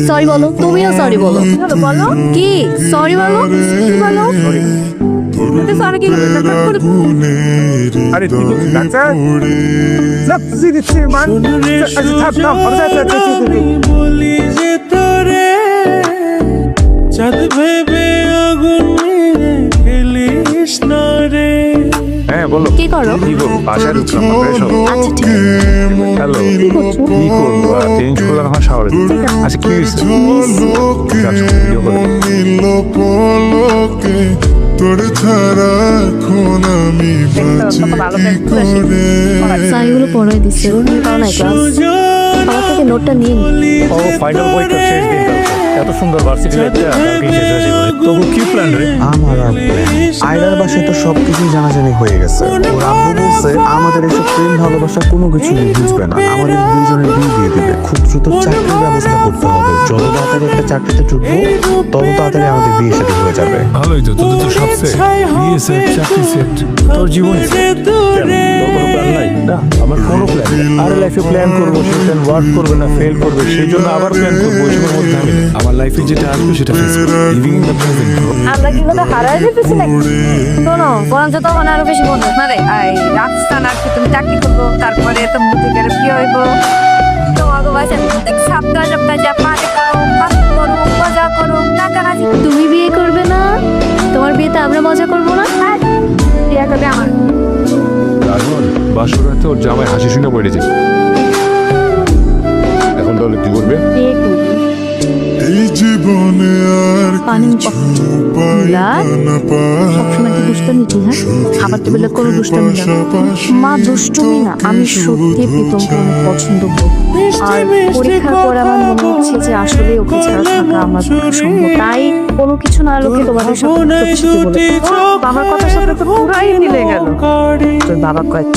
Sorry বলো, তুমিও sorry বলো। বলো কি সরি বলো, কি বলো সরি কি আরে তুই ডাক্তার সবজি দিচ্ছে মান আচ্ছা থাক না বলি যে তোরে চাঁদ ভেবে আগুন নিয়ে খেলিস না রে। হ্যাঁ বলো কি করো? কি করবো বাসায় ঢুকলাম ফ্রেশ হবো। আচ্ছা ঠিক আছে। হ্যালো কি করছো? কি করবো আর চেঞ্জ করলাম এখন শাওয়ারে আচ্ছা কি হয়েছে ভিডিও করে তোর ছাড়া এখন আমি বাঁচি কি করে সাইগুলো পড়ে দিচ্ছে, কারণ না ক্লাস আমার থেকে নোটটা নিন। ও ফাইনাল পরীক্ষা শেষ দিন এত সুন্দর ভার্সিটি লাইফটা কালকেই শেষ হয়ে যাবে। তবু কি প্ল্যান রে? আমার আর আয়রার বাসায় তো সবকিছুই জানাজানি হয়ে গেছে। ওর আব্বু বলছে আমাদের এসব প্রেম ভালোবাসা কোনো কিছু বুঝবে না, আমাদের দুজনের বিয়ে দিয়ে দিবে। খুব দ্রুত চাকরির ব্যবস্থা করতে হবে। যত তাড়াতাড়ি একটা চাকরিতে ঢুকবো তত তাড়াতাড়ি আমাদের বিয়ে শাদী হয়ে যাবে। ভালোই তো, তোদের তো সব সেট, বিয়ে সেট, চাকরি সেট, তোর জীবনে তোর কোনো প্ল্যান নাই? না, আমার কোনো প্ল্যান নেই। আর লাইফে প্ল্যান করবো, সেই প্ল্যান ওয়ার্ক করবে না, ফেল করবে, সেই জন্য আবার প্ল্যান করবো। ওইসবের মধ্যে আমি নেই। আমার লাইফে যেটা আসবে সেটা ফেস করবো, লিভিং ইন দ্য প্রেজেন্ট। আমরা কি কথা হারাই যেতেছি নাকি? শোনো বরঞ্চ তখন আরো বেশি মনে হয় রে, এই রাস্তা না কি তুমি চাকরি করবো, তারপরে তো মুখে গেলে কি হইব তোমাকে বাসে সপ্তাহ সপ্তাহ যা পানি করো, মাস্ত করো, মজা করো, টাকা রাজি। তুমি বিয়ে করবে না? তোমার বিয়েতে আমরা মজা করবো না? বিয়ে করবে আমার। রাজন বাসর রাতে ওর জামাই হাসি শুনে পড়ে যায়। এখন তাহলে কি করবে? বিয়ে করবে। এই জীবনে আর পানি কিছু পাই না পাই সবসময় কি দুষ্টমি কি? হ্যাঁ খাবার টেবিলে কোনো দুষ্টমি না মা, দুষ্টমি না। আমি সত্যি প্রীতমকে অনেক পছন্দ করি, আর পরীক্ষার পর আমার মনে হচ্ছে যে আসলে ওকে ছাড়া থাকা আমার পক্ষে সম্ভব। তাই কোনো কিছু না লোকে তোমাদের সাথে বলে বাবার কথার সাথে তো পুরাই মিলে গেল। তোর বাবা কয়েক